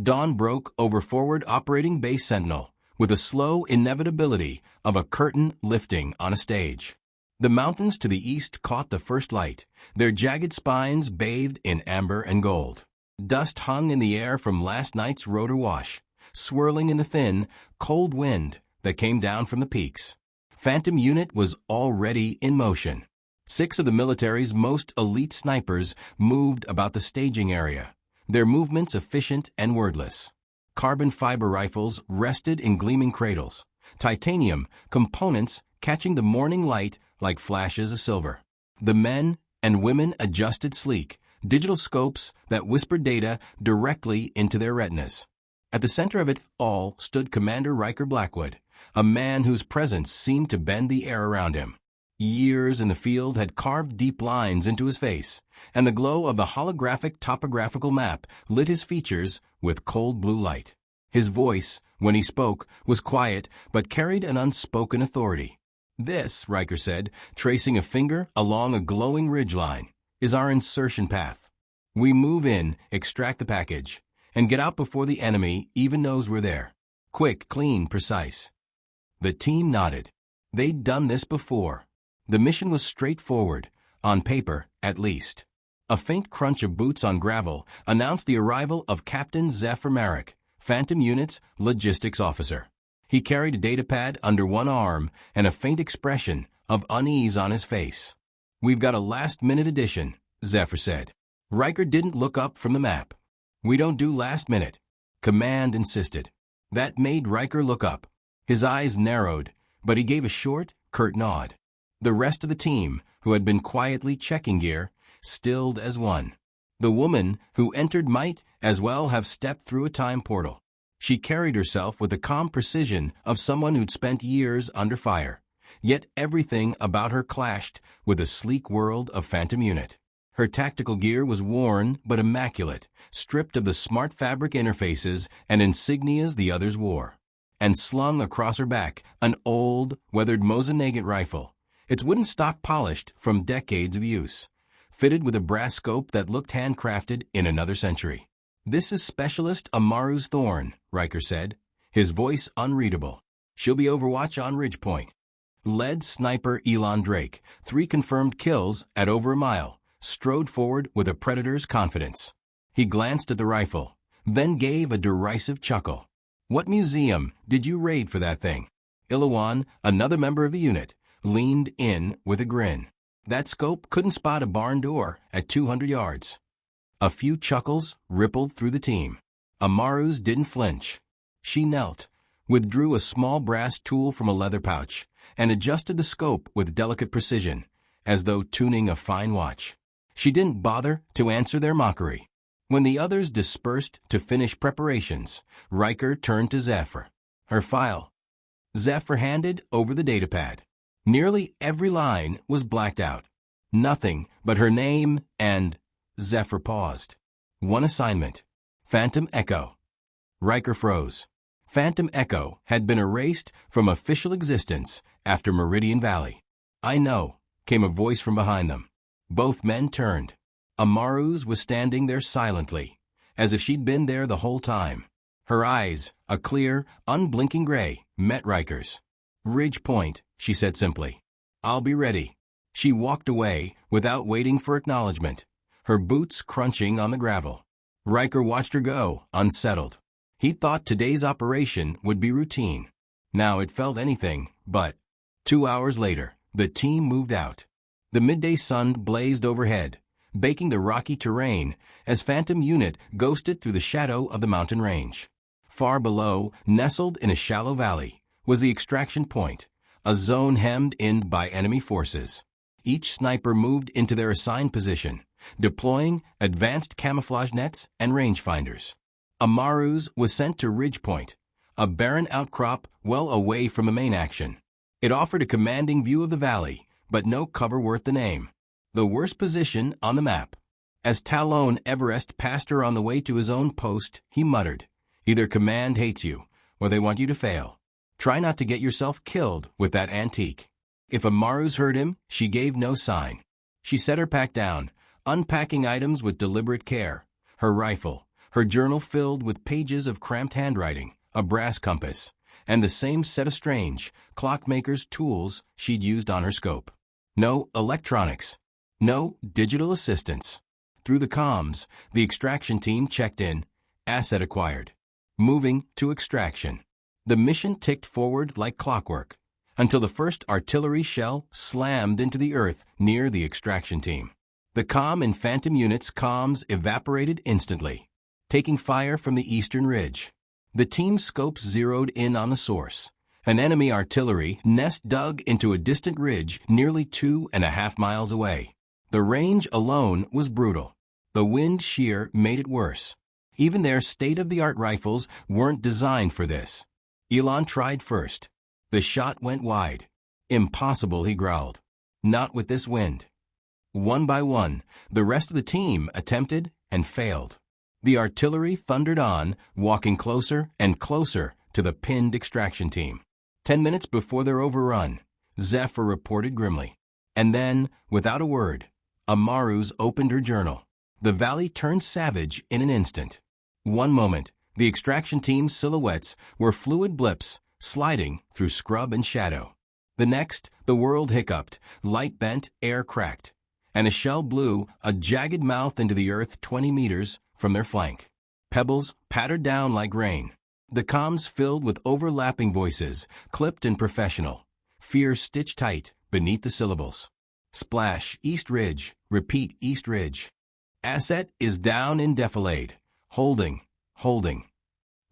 Dawn broke over forward operating base Sentinel, with a slow inevitability of a curtain lifting on a stage. The mountains to the east caught the first light, their jagged spines bathed in amber and gold. Dust hung in the air from last night's rotor wash, swirling in the thin, cold wind that came down from the peaks. Phantom Unit was already in motion. 6 of the military's most elite snipers moved about the staging area, their movements efficient and wordless. Carbon fiber rifles rested in gleaming cradles, titanium components catching the morning light like flashes of silver. The men and women adjusted sleek, digital scopes that whispered data directly into their retinas. At the center of it all stood Commander Riker Blackwood, a man whose presence seemed to bend the air around him. Years in the field had carved deep lines into his face, and the glow of the holographic topographical map lit his features with cold blue light. His voice, when he spoke, was quiet but carried an unspoken authority. "This," Riker said, tracing a finger along a glowing ridgeline, "is our insertion path. We move in, extract the package, and get out before the enemy even knows we're there. Quick, clean, precise." The team nodded. They'd done this before. The mission was straightforward, on paper at least. A faint crunch of boots on gravel announced the arrival of Captain Zephyr Merrick, Phantom Unit's logistics officer. He carried a datapad under one arm and a faint expression of unease on his face. "We've got a last-minute addition," Zephyr said. Riker didn't look up from the map. "We don't do last minute," Command insisted. That made Riker look up. His eyes narrowed, but he gave a short, curt nod. The rest of the team, who had been quietly checking gear, stilled as one. The woman who entered might as well have stepped through a time portal. She carried herself with the calm precision of someone who'd spent years under fire. Yet everything about her clashed with the sleek world of Phantom Unit. Her tactical gear was worn but immaculate, stripped of the smart fabric interfaces and insignias the others wore. And slung across her back, an old, weathered Mosin-Nagant rifle, its wooden stock polished from decades of use, fitted with a brass scope that looked handcrafted in another century. "This is Specialist Amaru's Thorn," Riker said, his voice unreadable. "She'll be overwatch on Ridgepoint." Lead sniper Elon Drake, 3 confirmed kills at over a mile, strode forward with a predator's confidence. He glanced at the rifle, then gave a derisive chuckle. "What museum did you raid for that thing?" Ilawan, another member of the unit, leaned in with a grin. "That scope couldn't spot a barn door at 200 yards. A few chuckles rippled through the team. Amaru's didn't flinch. She knelt, withdrew a small brass tool from a leather pouch, and adjusted the scope with delicate precision, as though tuning a fine watch. She didn't bother to answer their mockery. When the others dispersed to finish preparations, Riker turned to Zephyr. "Her file." Zephyr handed over the datapad. Nearly every line was blacked out. Nothing but her name and... Zephyr paused. "One assignment. Phantom Echo." Riker froze. Phantom Echo had been erased from official existence after Meridian Valley. "I know," came a voice from behind them. Both men turned. Amaru's was standing there silently, as if she'd been there the whole time. Her eyes, a clear, unblinking gray, met Riker's. "Ridgepoint," she said simply. "I'll be ready." She walked away without waiting for acknowledgement, her boots crunching on the gravel. Riker watched her go, unsettled. He thought today's operation would be routine. Now it felt anything but. 2 hours later, the team moved out. The midday sun blazed overhead, baking the rocky terrain as Phantom Unit ghosted through the shadow of the mountain range. Far below, nestled in a shallow valley, was the extraction point, a zone hemmed in by enemy forces. Each sniper moved into their assigned position, deploying advanced camouflage nets and rangefinders. Amaru's was sent to Ridgepoint, a barren outcrop well away from the main action. It offered a commanding view of the valley, but no cover worth the name. The worst position on the map. As Talon Everest passed her on the way to his own post, he muttered, "Either Command hates you, or they want you to fail. Try not to get yourself killed with that antique." If Amaru's heard him, she gave no sign. She set her pack down, unpacking items with deliberate care. Her rifle, her journal filled with pages of cramped handwriting, a brass compass, and the same set of strange, clockmaker's tools she'd used on her scope. No electronics. No digital assistance. Through the comms, the extraction team checked in, asset acquired. Moving to extraction. The mission ticked forward like clockwork, until the first artillery shell slammed into the earth near the extraction team. The comm in Phantom Unit's comms evaporated instantly, taking fire from the eastern ridge. The team's scopes zeroed in on the source, an enemy artillery nest dug into a distant ridge nearly 2.5 miles away. The range alone was brutal. The wind shear made it worse. Even their state-of-the-art rifles weren't designed for this. Elon tried first. The shot went wide. Impossible, he growled. Not with this wind. One by one, the rest of the team attempted and failed. The artillery thundered on, walking closer and closer to the pinned extraction team. 10 minutes before their overrun, Zephyr reported grimly. And then, without a word, Amaru's opened her journal. The valley turned savage in an instant. One moment, the extraction team's silhouettes were fluid blips sliding through scrub and shadow. The next, the world hiccuped, light bent, air cracked, and a shell blew a jagged mouth into the earth 20 meters from their flank. Pebbles pattered down like rain. The comms filled with overlapping voices, clipped and professional. Fear stitched tight beneath the syllables. Splash, East Ridge. Repeat, East Ridge. Asset is down in defilade. Holding.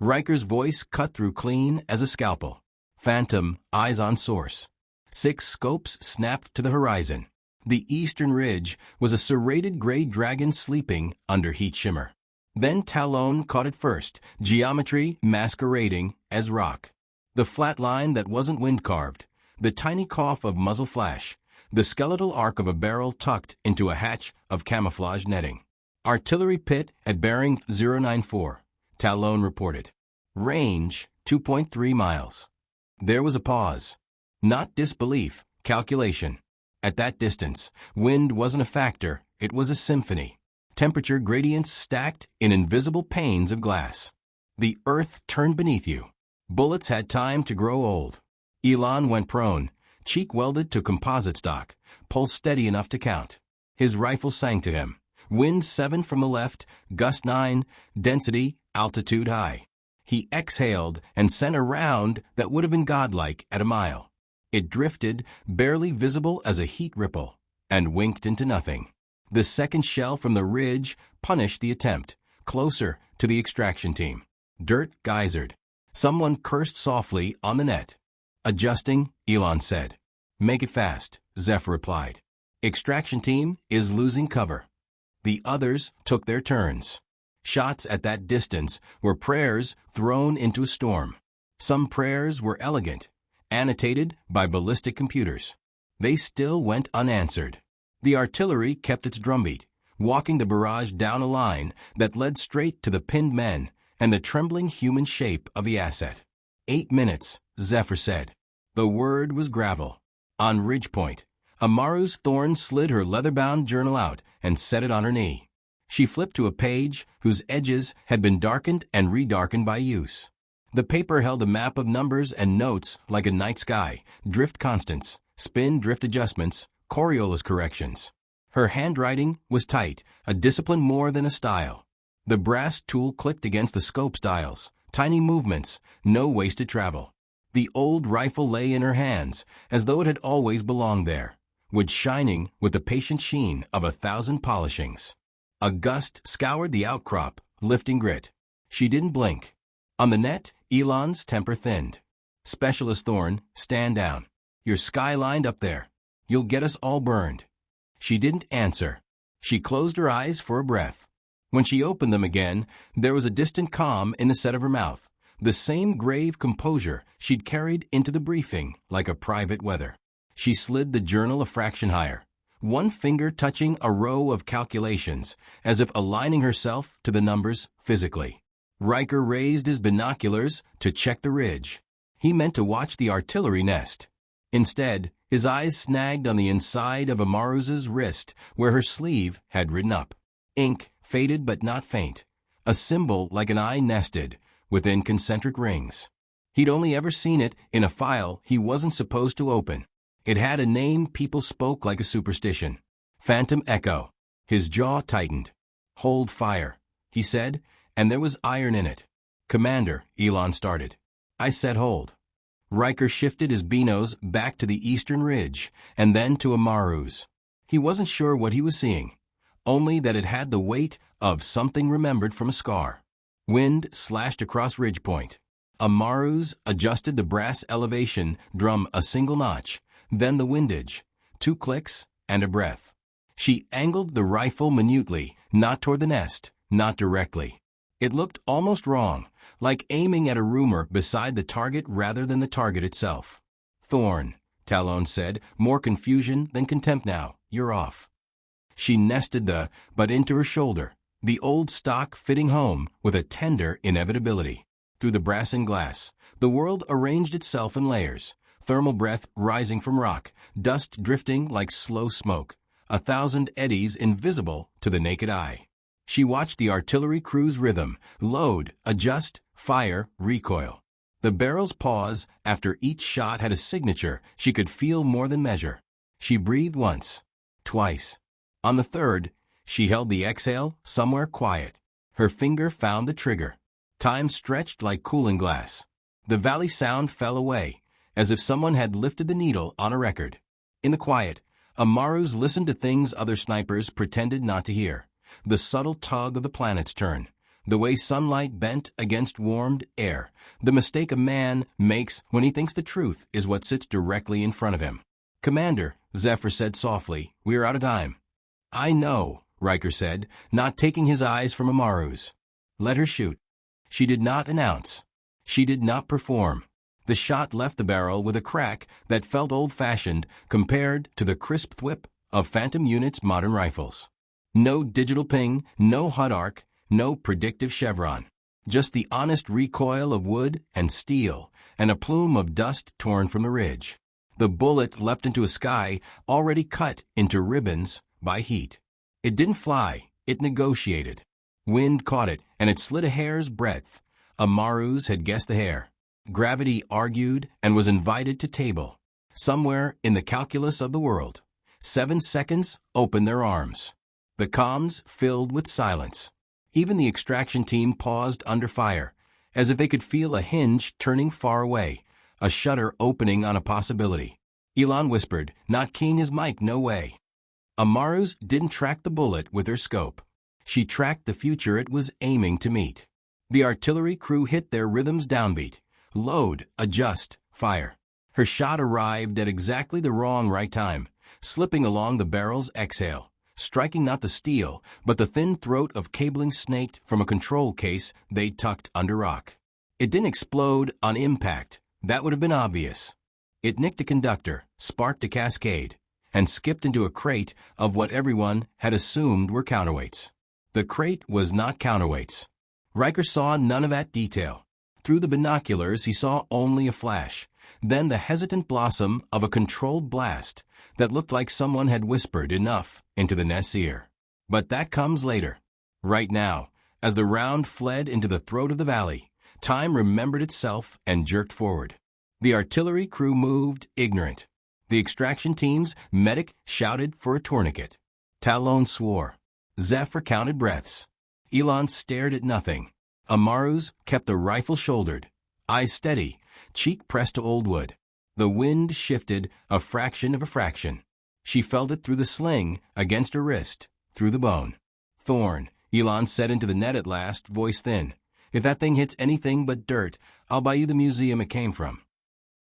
Riker's voice cut through clean as a scalpel. Phantom, eyes on source. 6 scopes snapped to the horizon. The eastern ridge was a serrated gray dragon sleeping under heat shimmer. Then Talon caught it first, geometry masquerading as rock. The flat line that wasn't wind-carved, the tiny cough of muzzle flash, the skeletal arc of a barrel tucked into a hatch of camouflage netting. Artillery pit at bearing 094, Talon reported. Range, 2.3 miles. There was a pause. Not disbelief, calculation. At that distance, wind wasn't a factor, it was a symphony. Temperature gradients stacked in invisible panes of glass. The earth turned beneath you. Bullets had time to grow old. Elon went prone, cheek welded to composite stock, pulse steady enough to count. His rifle sang to him. Wind 7 from the left, gust 9, density, altitude high. He exhaled and sent a round that would have been godlike at a mile. It drifted, barely visible as a heat ripple, and winked into nothing. The second shell from the ridge punished the attempt, closer to the extraction team. Dirt geysered. Someone cursed softly on the net. Adjusting, Elon said. Make it fast, Zephyr replied. Extraction team is losing cover. The others took their turns. Shots at that distance were prayers thrown into a storm. Some prayers were elegant, annotated by ballistic computers. They still went unanswered. The artillery kept its drumbeat, walking the barrage down a line that led straight to the pinned men and the trembling human shape of the asset. 8 minutes, Zephyr said. The word was gravel. On ridge point, Amaru's Thorn slid her leather-bound journal out and set it on her knee. She flipped to a page whose edges had been darkened and redarkened by use. The paper held a map of numbers and notes like a night sky, drift constants, spin drift adjustments, Coriolis corrections. Her handwriting was tight, a discipline more than a style. The brass tool clicked against the scope's dials, tiny movements, no wasted travel. The old rifle lay in her hands, as though it had always belonged there, wood shining with the patient sheen of 1,000 polishings. A gust scoured the outcrop, lifting grit. She didn't blink. On the net, Elon's temper thinned. Specialist Thorn, stand down. You're skylined up there. You'll get us all burned. She didn't answer. She closed her eyes for a breath. When she opened them again, there was a distant calm in the set of her mouth, the same grave composure she'd carried into the briefing like a private weather. She slid the journal a fraction higher, one finger touching a row of calculations, as if aligning herself to the numbers physically. Riker raised his binoculars to check the ridge. He meant to watch the artillery nest. Instead, his eyes snagged on the inside of Amaru's wrist where her sleeve had ridden up. Ink, faded but not faint. a symbol like an eye nested within concentric rings. He'd only ever seen it in a file he wasn't supposed to open. It had a name people spoke like a superstition. Phantom Echo. His jaw tightened. "Hold fire," he said, and there was iron in it. "Commander," Elon started. "I said hold." Riker shifted his binos back to the eastern ridge and then to Amaru's. He wasn't sure what he was seeing, only that it had the weight of something remembered from a scar. Wind slashed across ridge point. Amaru's adjusted the brass elevation drum a single notch, then the windage, 2 clicks, and a breath. She angled the rifle minutely, not toward the nest, not directly. It looked almost wrong, like aiming at a rumor beside the target rather than the target itself. "Thorn," Talon said, more confusion than contempt now. "You're off." She nested the butt into her shoulder, the old stock fitting home with a tender inevitability. Through the brass and glass, the world arranged itself in layers, thermal breath rising from rock, dust drifting like slow smoke, 1,000 eddies invisible to the naked eye. She watched the artillery crew's rhythm, load, adjust, fire, recoil. The barrel's pause after each shot had a signature she could feel more than measure. She breathed once, twice. On the third, she held the exhale somewhere quiet. Her finger found the trigger. Time stretched like cooling glass. The valley sound fell away, as if someone had lifted the needle on a record. In the quiet, Amaru's listened to things other snipers pretended not to hear. The subtle tug of the planet's turn, the way sunlight bent against warmed air, the mistake a man makes when he thinks the truth is what sits directly in front of him. "Commander," Zephyr said softly, "we are out of time." "I know," Riker said, not taking his eyes from Amaru's. "Let her shoot." She did not announce. She did not perform. The shot left the barrel with a crack that felt old-fashioned compared to the crisp thwip of Phantom Unit's modern rifles. No digital ping, no HUD arc, no predictive chevron. Just the honest recoil of wood and steel, and a plume of dust torn from the ridge. The bullet leapt into a sky already cut into ribbons by heat. It didn't fly, it negotiated. Wind caught it, and it slid a hair's breadth. Amaru's had guessed the hair. Gravity argued and was invited to table. Somewhere in the calculus of the world, 7 seconds opened their arms. The comms filled with silence. Even the extraction team paused under fire, as if they could feel a hinge turning far away, a shutter opening on a possibility. Elon whispered, not keying his mic no way. Amaru's didn't track the bullet with her scope. She tracked the future it was aiming to meet. The artillery crew hit their rhythm's downbeat. Load, adjust, fire. Her shot arrived at exactly the wrong right time, slipping along the barrel's exhale, striking not the steel, but the thin throat of cabling snaked from a control case they tucked under rock. It didn't explode on impact. That would have been obvious. It nicked a conductor, sparked a cascade, and skipped into a crate of what everyone had assumed were counterweights. The crate was not counterweights. Riker saw none of that detail. Through the binoculars, he saw only a flash, then the hesitant blossom of a controlled blast that looked like someone had whispered enough into the nest's ear. But that comes later. Right now, as the round fled into the throat of the valley, time remembered itself and jerked forward. The artillery crew moved ignorant. The extraction team's medic shouted for a tourniquet. Talon swore. Zephyr counted breaths. Elon stared at nothing. Amaru's kept the rifle shouldered, eyes steady, cheek pressed to old wood. The wind shifted a fraction of a fraction. She felt it through the sling, against her wrist, through the bone. "Thorn," Elon said into the net at last, voice thin. "If that thing hits anything but dirt, I'll buy you the museum it came from."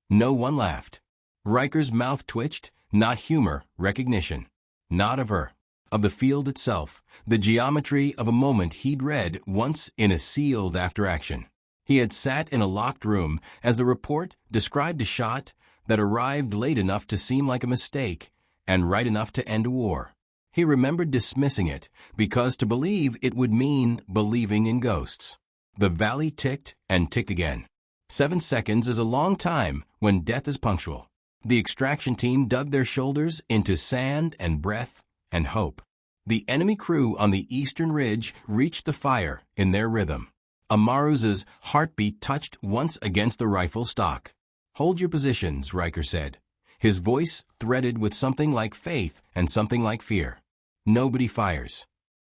No one laughed. Riker's mouth twitched, not humor, recognition. Not of her. Of the field itself, the geometry of a moment he'd read once in a sealed after-action. He had sat in a locked room as the report described a shot that arrived late enough to seem like a mistake and right enough to end a war. He remembered dismissing it because to believe it would mean believing in ghosts. The valley ticked and ticked again. 7 seconds is a long time when death is punctual. The extraction team dug their shoulders into sand and breath and hope. The enemy crew on the eastern ridge reached the fire in their rhythm. Amaru's heartbeat touched once against the rifle stock. "Hold your positions," Riker said. His voice threaded with something like faith and something like fear. Nobody fires.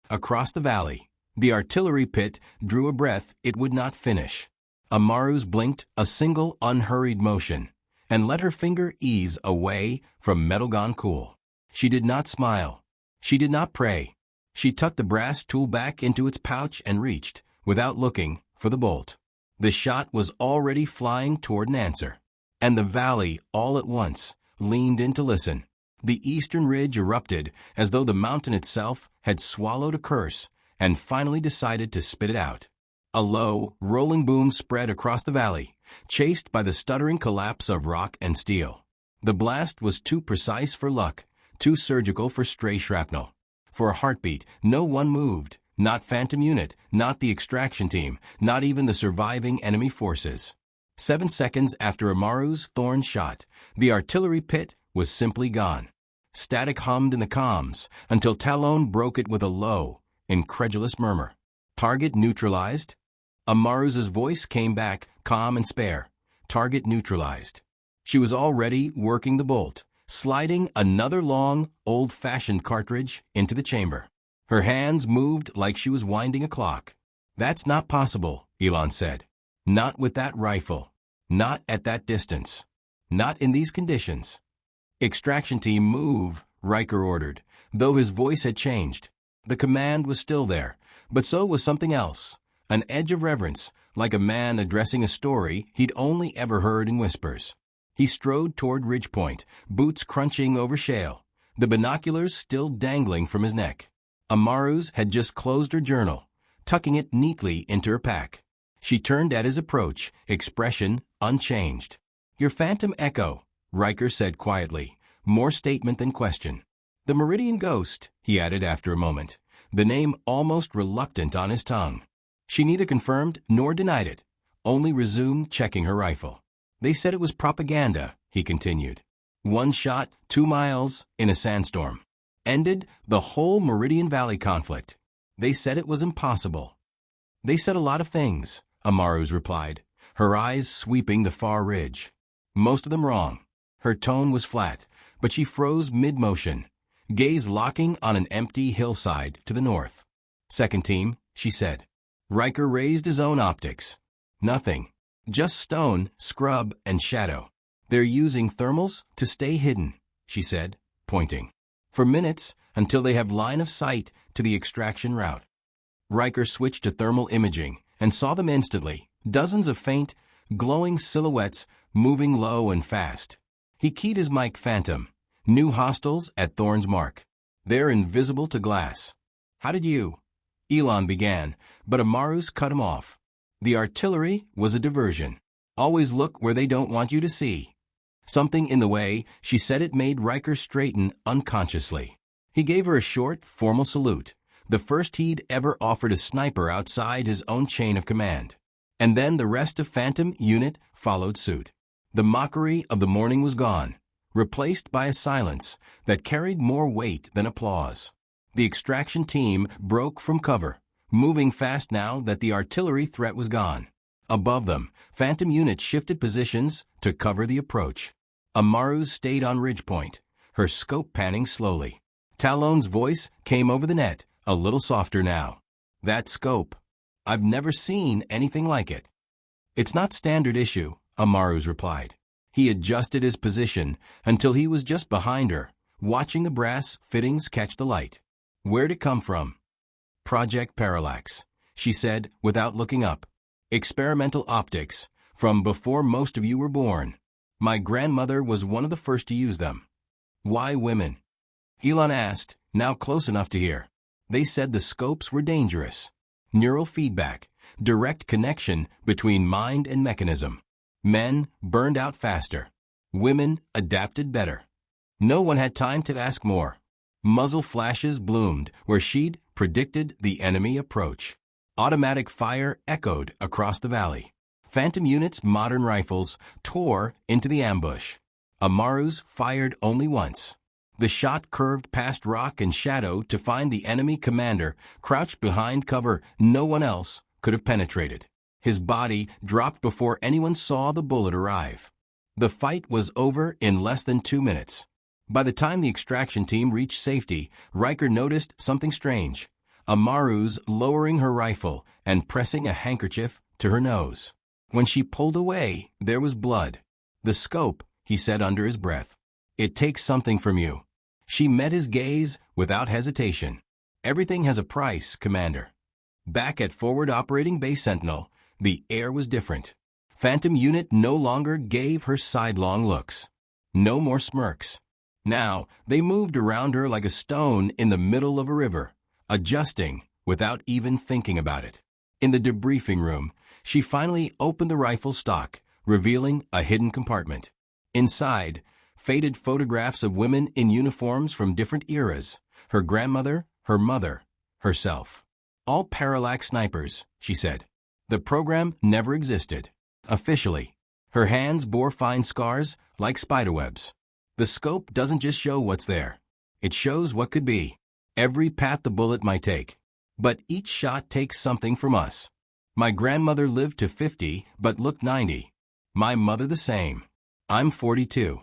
Across the valley, the artillery pit drew a breath it would not finish. Amaru's blinked a single unhurried motion and let her finger ease away from metal gone cool. She did not smile. She did not pray. She tucked the brass tool back into its pouch and reached, without looking, for the bolt. The shot was already flying toward an answer. And the valley, all at once, leaned in to listen. The eastern ridge erupted as though the mountain itself had swallowed a curse and finally decided to spit it out. A low, rolling boom spread across the valley, chased by the stuttering collapse of rock and steel. The blast was too precise for luck, too surgical for stray shrapnel. For a heartbeat, no one moved, not Phantom Unit, not the extraction team, not even the surviving enemy forces. 7 seconds after Amaru's thorn shot, the artillery pit was simply gone. Static hummed in the comms until Talon broke it with a low, incredulous murmur. "Target neutralized?" Amaru's voice came back, calm and spare. "Target neutralized." She was already working the bolt, sliding another long, old-fashioned cartridge into the chamber. Her hands moved like she was winding a clock. "That's not possible," Elon said. "Not with that rifle. Not at that distance. Not in these conditions." "Extraction team, move," Riker ordered, though his voice had changed. The command was still there, but so was something else. An edge of reverence, like a man addressing a story he'd only ever heard in whispers. He strode toward Ridgepoint, boots crunching over shale, the binoculars still dangling from his neck. Amaru's had just closed her journal, tucking it neatly into her pack. She turned at his approach, expression unchanged. "Your Phantom Echo," Riker said quietly, more statement than question. "The Meridian Ghost," he added after a moment, the name almost reluctant on his tongue. She neither confirmed nor denied it, only resumed checking her rifle. "They said it was propaganda," he continued. "One shot, 2 miles, in a sandstorm. Ended the whole Meridian Valley conflict. They said it was impossible." "They said a lot of things," Amaru's replied, her eyes sweeping the far ridge. "Most of them wrong." Her tone was flat, but she froze mid-motion, gaze locking on an empty hillside to the north. "Second team," she said. Riker raised his own optics. "Nothing. Just stone, scrub, and shadow. They're using thermals to stay hidden," she said, pointing. "For minutes, until they have line of sight to the extraction route." Riker switched to thermal imaging and saw them instantly, dozens of faint, glowing silhouettes moving low and fast. He keyed his mic Phantom. "New hostiles at Thorn's Mark. They're invisible to glass." "How did you—" Elon began, but Amaru's cut him off. "The artillery was a diversion. Always look where they don't want you to see." Something in the way she said it made Riker straighten unconsciously. He gave her a short, formal salute, the first he'd ever offered a sniper outside his own chain of command. And then the rest of Phantom Unit followed suit. The mockery of the morning was gone, replaced by a silence that carried more weight than applause. The extraction team broke from cover, moving fast now that the artillery threat was gone. Above them, Phantom units shifted positions to cover the approach. Amaru's stayed on Ridgepoint, her scope panning slowly. Talon's voice came over the net, a little softer now. "That scope. I've never seen anything like it." "It's not standard issue," Amaru's replied. He adjusted his position until he was just behind her, watching the brass fittings catch the light. "Where'd it come from?" "Project Parallax," she said without looking up. "Experimental optics, from before most of you were born. My grandmother was one of the first to use them." "Why women?" Elon asked, now close enough to hear. "They said the scopes were dangerous. Neural feedback, direct connection between mind and mechanism. Men burned out faster. Women adapted better." No one had time to ask more. Muzzle flashes bloomed where she'd predicted the enemy approach. Automatic fire echoed across the valley. Phantom units' modern rifles tore into the ambush. Amaru's fired only once. The shot curved past rock and shadow to find the enemy commander crouched behind cover no one else could have penetrated. His body dropped before anyone saw the bullet arrive. The fight was over in less than 2 minutes. By the time the extraction team reached safety, Riker noticed something strange. Amaru's lowering her rifle and pressing a handkerchief to her nose. When she pulled away, there was blood. "The scope," he said under his breath. "It takes something from you." She met his gaze without hesitation. "Everything has a price, Commander." Back at Forward Operating Base Sentinel, the air was different. Phantom Unit no longer gave her sidelong looks. No more smirks. Now, they moved around her like a stone in the middle of a river, adjusting without even thinking about it. In the debriefing room, she finally opened the rifle stock, revealing a hidden compartment. Inside, faded photographs of women in uniforms from different eras, her grandmother, her mother, herself. "All parallax snipers," she said. "The program never existed. Officially." Her hands bore fine scars like spiderwebs. "The scope doesn't just show what's there. It shows what could be. Every path the bullet might take. But each shot takes something from us. My grandmother lived to 50 but looked 90. My mother the same. I'm 42.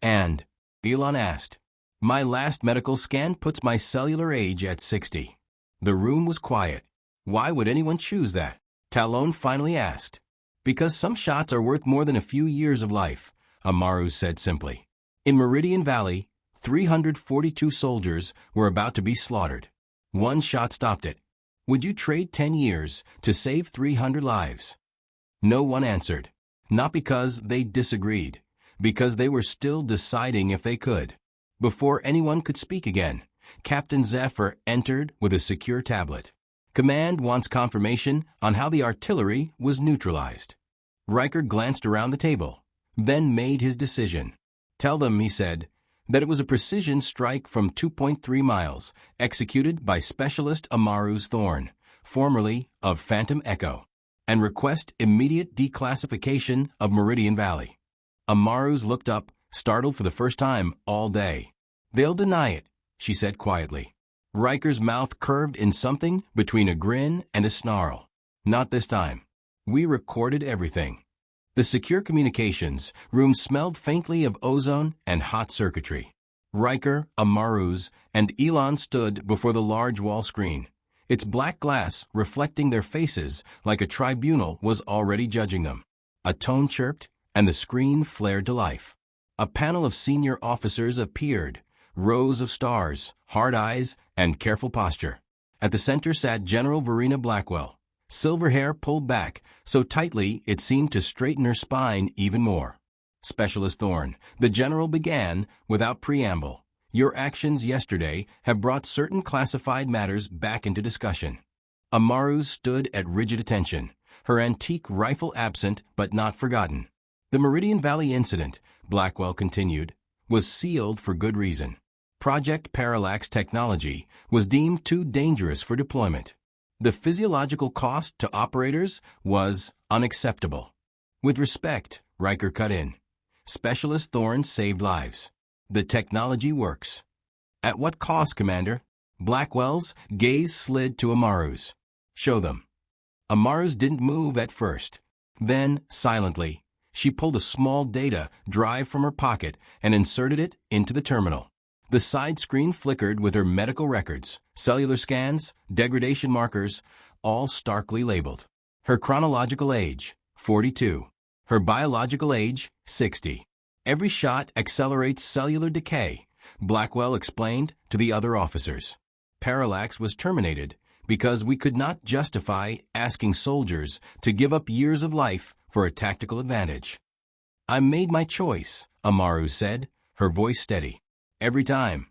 And," Elon asked, "my last medical scan puts my cellular age at 60. The room was quiet. "Why would anyone choose that?" Talon finally asked. "Because some shots are worth more than a few years of life," Amaru said simply. In Meridian Valley, 342 soldiers were about to be slaughtered. One shot stopped it. "Would you trade 10 years to save 300 lives?" No one answered. Not because they disagreed, because they were still deciding if they could. Before anyone could speak again, Captain Zephyr entered with a secure tablet. "Command wants confirmation on how the artillery was neutralized." Riker glanced around the table, then made his decision. "Tell them," he said, "that it was a precision strike from 2.3 miles, executed by Specialist Amaru's Thorn, formerly of Phantom Echo, and request immediate declassification of Meridian Valley." Amaru's looked up, startled for the first time all day. "They'll deny it," she said quietly. Riker's mouth curved in something between a grin and a snarl. "Not this time. We recorded everything." The secure communications room smelled faintly of ozone and hot circuitry. Riker, Amaru's, and Elon stood before the large wall screen. Its black glass reflecting their faces like a tribunal was already judging them. A tone chirped, and the screen flared to life. A panel of senior officers appeared, rows of stars, hard eyes, and careful posture. At the center sat General Verena Blackwell, silver hair pulled back so tightly it seemed to straighten her spine even more. "Specialist Thorn," the general began without preamble, "your actions yesterday have brought certain classified matters back into discussion." Amaru stood at rigid attention, her antique rifle absent but not forgotten. "The Meridian Valley incident," Blackwell continued, "was sealed for good reason. Project Parallax technology was deemed too dangerous for deployment. The physiological cost to operators was unacceptable." "With respect," Riker cut in, "Specialist Thorn saved lives. The technology works." "At what cost, Commander?" Blackwell's gaze slid to Amaru's. "Show them." Amaru's didn't move at first. Then, silently, she pulled a small data drive from her pocket and inserted it into the terminal. The side screen flickered with her medical records, cellular scans, degradation markers, all starkly labeled. Her chronological age, 42. Her biological age, 60. "Every shot accelerates cellular decay," Blackwell explained to the other officers. "Parallax was terminated because we could not justify asking soldiers to give up years of life for a tactical advantage." "I made my choice," Amaru said, her voice steady. "Every time."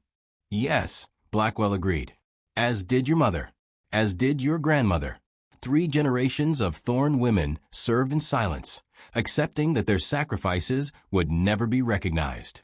"Yes," Blackwell agreed. "As did your mother. As did your grandmother. 3 generations of Thorn women served in silence, accepting that their sacrifices would never be recognized."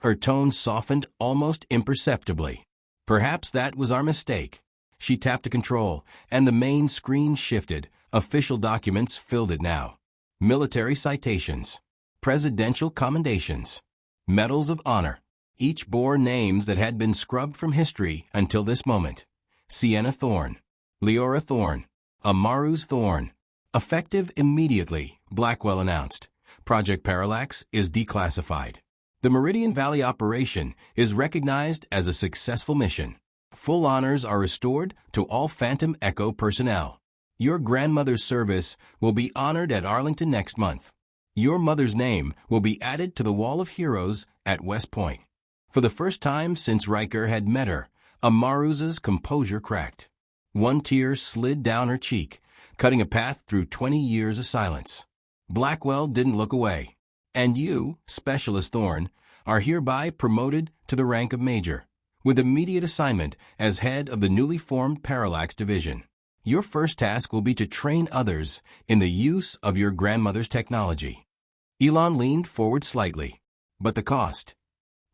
Her tone softened almost imperceptibly. "Perhaps that was our mistake." She tapped a control, and the main screen shifted. Official documents filled it now. Military citations, presidential commendations, medals of honor. Each bore names that had been scrubbed from history until this moment. Sienna Thorn, Leora Thorn, Amaru's Thorn. Effective immediately, Blackwell announced. Project Parallax is declassified. The Meridian Valley operation is recognized as a successful mission. Full honors are restored to all Phantom Echo personnel. Your grandmother's service will be honored at Arlington next month. Your mother's name will be added to the Wall of Heroes at West Point. For the first time since Riker had met her, Amaru's composure cracked. One tear slid down her cheek, cutting a path through 20 years of silence. Blackwell didn't look away. And you, Specialist Thorn, are hereby promoted to the rank of Major, with immediate assignment as head of the newly formed Parallax Division. Your first task will be to train others in the use of your grandmother's technology. Elon leaned forward slightly. But the cost?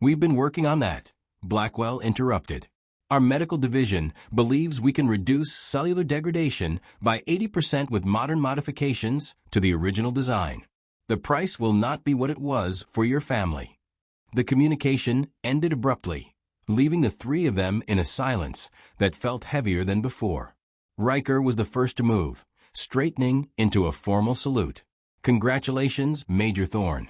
We've been working on that, Blackwell interrupted. Our medical division believes we can reduce cellular degradation by 80% with modern modifications to the original design. The price will not be what it was for your family. The communication ended abruptly, leaving the three of them in a silence that felt heavier than before. Riker was the first to move, straightening into a formal salute. Congratulations, Major Thorn.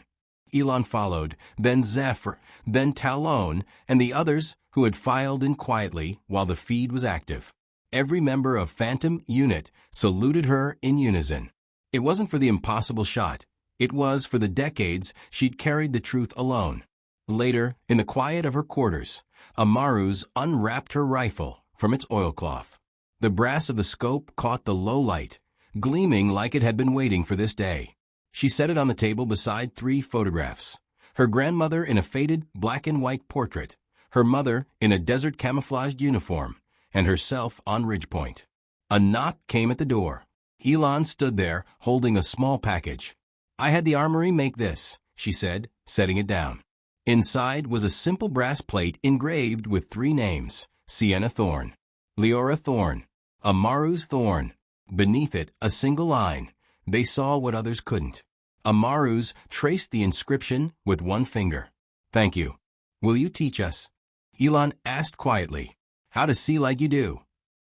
Elon followed, then Zephyr, then Talon, and the others who had filed in quietly while the feed was active. Every member of Phantom Unit saluted her in unison. It wasn't for the impossible shot. It was for the decades she'd carried the truth alone. Later, in the quiet of her quarters, Amaru's unwrapped her rifle from its oilcloth. The brass of the scope caught the low light, gleaming like it had been waiting for this day. She set it on the table beside 3 photographs. Her grandmother in a faded black and white portrait, her mother in a desert camouflaged uniform, and herself on Ridgepoint. A knock came at the door. Elon stood there, holding a small package. I had the armory make this, she said, setting it down. Inside was a simple brass plate engraved with 3 names, Sienna Thorn, Leora Thorn, Amaru's Thorn. Beneath it, a single line. They saw what others couldn't. Amaru's traced the inscription with 1 finger. Thank you. Will you teach us? Elon asked quietly. How to see like you do.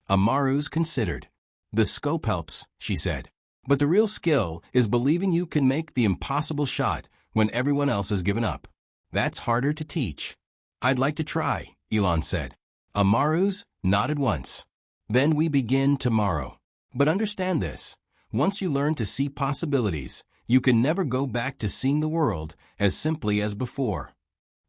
Amaru's considered. The scope helps, she said. But the real skill is believing you can make the impossible shot when everyone else has given up. That's harder to teach. I'd like to try, Elon said. Amaru's nodded once. Then we begin tomorrow. But understand this. Once you learn to see possibilities, you can never go back to seeing the world as simply as before.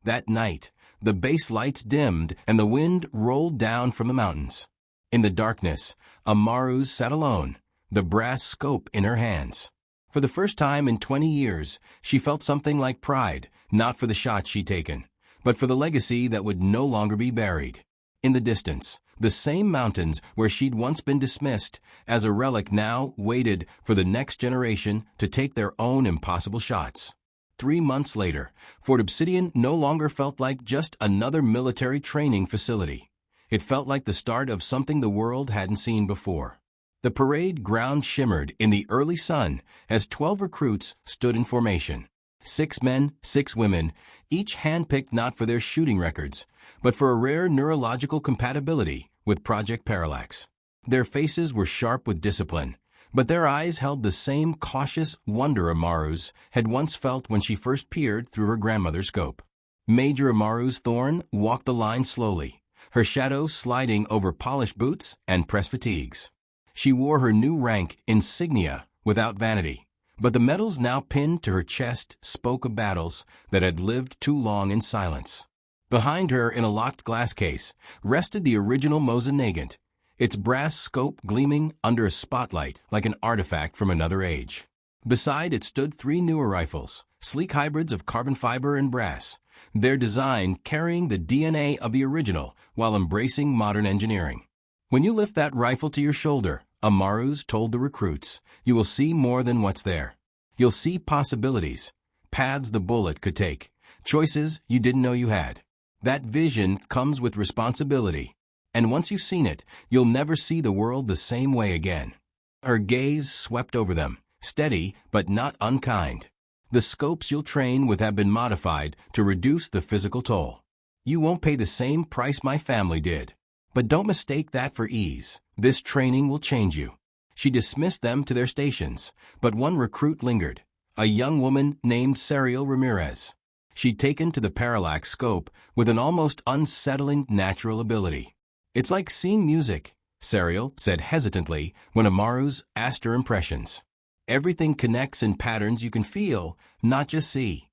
That night, the base lights dimmed and the wind rolled down from the mountains. In the darkness, Amaru's sat alone, the brass scope in her hands. For the first time in 20 years, she felt something like pride, not for the shot she'd taken, but for the legacy that would no longer be buried. In the distance, the same mountains where she'd once been dismissed as a relic now waited for the next generation to take their own impossible shots. 3 months later, Fort Obsidian no longer felt like just another military training facility. It felt like the start of something the world hadn't seen before. The parade ground shimmered in the early sun as 12 recruits stood in formation. 6 men, 6 women, each handpicked not for their shooting records, but for a rare neurological compatibility with Project Parallax. Their faces were sharp with discipline, but their eyes held the same cautious wonder Amaru's had once felt when she first peered through her grandmother's scope. Major Amaru's Thorn walked the line slowly, her shadow sliding over polished boots and press fatigues. She wore her new rank insignia without vanity, but the medals now pinned to her chest spoke of battles that had lived too long in silence. Behind her in a locked glass case rested the original Mosin Nagant, its brass scope gleaming under a spotlight like an artifact from another age. Beside it stood 3 newer rifles, sleek hybrids of carbon fiber and brass, their design carrying the DNA of the original while embracing modern engineering. When you lift that rifle to your shoulder, Amaru's told the recruits, you will see more than what's there. You'll see possibilities, paths the bullet could take, choices you didn't know you had. That vision comes with responsibility, and once you've seen it, you'll never see the world the same way again. Her gaze swept over them, steady but not unkind. The scopes you'll train with have been modified to reduce the physical toll. You won't pay the same price my family did. But don't mistake that for ease. This training will change you." She dismissed them to their stations, but one recruit lingered, a young woman named Serial Ramirez. She'd taken to the parallax scope with an almost unsettling natural ability. "It's like seeing music," Serial said hesitantly when Amaru's asked her impressions. "Everything connects in patterns you can feel, not just see."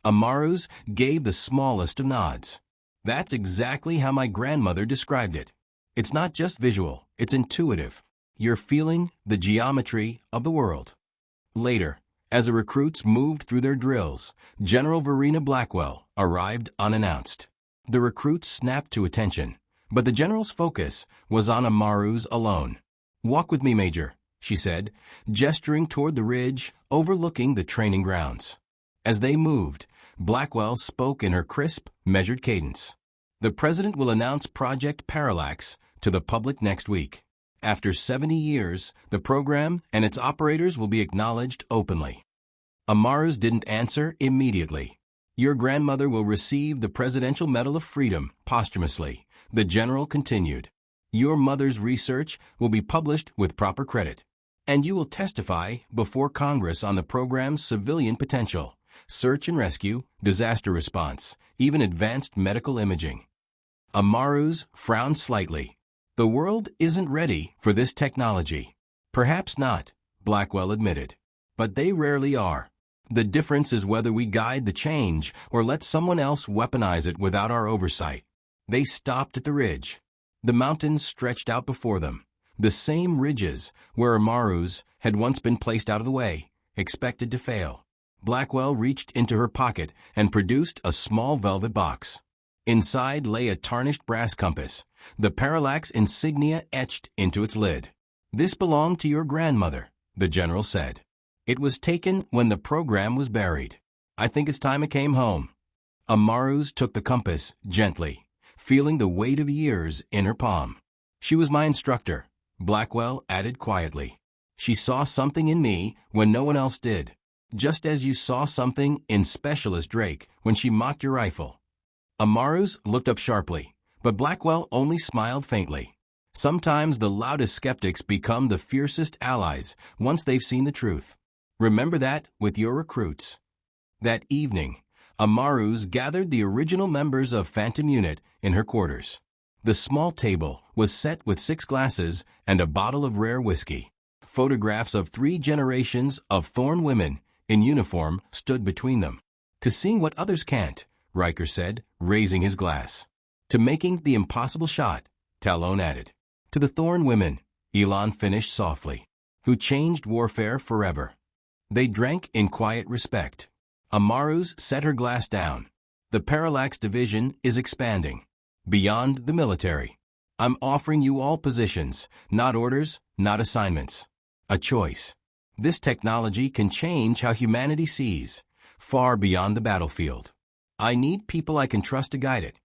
Amaru's gave the smallest of nods. "That's exactly how my grandmother described it. It's not just visual, it's intuitive. You're feeling the geometry of the world." Later, as the recruits moved through their drills, General Verena Blackwell arrived unannounced. The recruits snapped to attention, but the general's focus was on Amaru's alone. "Walk with me, Major," she said, gesturing toward the ridge overlooking the training grounds. As they moved, Blackwell spoke in her crisp, measured cadence. "The President will announce Project Parallax to the public next week. After 70 years, the program and its operators will be acknowledged openly." Amaru's didn't answer immediately. "Your grandmother will receive the Presidential Medal of Freedom posthumously," the general continued. "Your mother's research will be published with proper credit. And you will testify before Congress on the program's civilian potential, search and rescue, disaster response, even advanced medical imaging." Amaru's frowned slightly. "The world isn't ready for this technology." "Perhaps not," Blackwell admitted. "But they rarely are. The difference is whether we guide the change or let someone else weaponize it without our oversight." They stopped at the ridge. The mountains stretched out before them, the same ridges where Amaru's had once been placed out of the way, expected to fail. Blackwell reached into her pocket and produced a small velvet box. Inside lay a tarnished brass compass, the parallax insignia etched into its lid. "This belonged to your grandmother," the general said. "It was taken when the program was buried. I think it's time it came home." Amaru's took the compass gently, feeling the weight of years in her palm. "She was my instructor," Blackwell added quietly. "She saw something in me when no one else did, just as you saw something in Specialist Drake when she mocked your rifle." Amaru's looked up sharply, but Blackwell only smiled faintly. "Sometimes the loudest skeptics become the fiercest allies once they've seen the truth. Remember that with your recruits." That evening, Amaru's gathered the original members of Phantom Unit in her quarters. The small table was set with 6 glasses and a bottle of rare whiskey. Photographs of 3 generations of Thorn women in uniform stood between them. "To seeing what others can't," Riker said, raising his glass. "To making the impossible shot," Talon added. "To the Thorn women," Elon finished softly, "who changed warfare forever." They drank in quiet respect. Amaru's set her glass down. "The Parallax Division is expanding. Beyond the military. I'm offering you all positions, not orders, not assignments. A choice. This technology can change how humanity sees, far beyond the battlefield. I need people I can trust to guide it."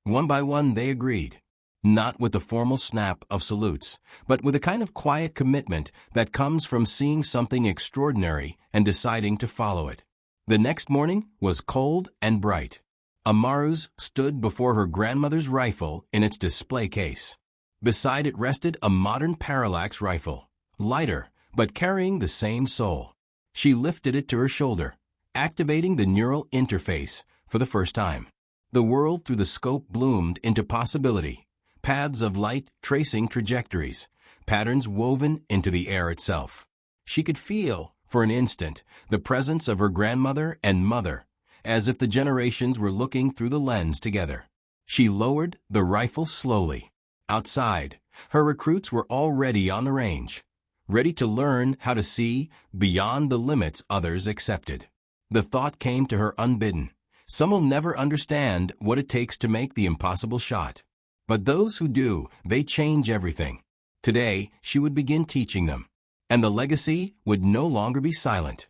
One by one they agreed, not with the formal snap of salutes, but with a kind of quiet commitment that comes from seeing something extraordinary and deciding to follow it. The next morning was cold and bright. Amaru's stood before her grandmother's rifle in its display case. Beside it rested a modern parallax rifle, lighter but carrying the same soul. She lifted it to her shoulder, activating the neural interface for the first time. The world through the scope bloomed into possibility, paths of light tracing trajectories, patterns woven into the air itself. She could feel, for an instant, the presence of her grandmother and mother, as if the generations were looking through the lens together. She lowered the rifle slowly. Outside, her recruits were already on the range, ready to learn how to see beyond the limits others accepted. The thought came to her unbidden. Some will never understand what it takes to make the impossible shot. But those who do, they change everything. Today, she would begin teaching them. And the legacy would no longer be silent.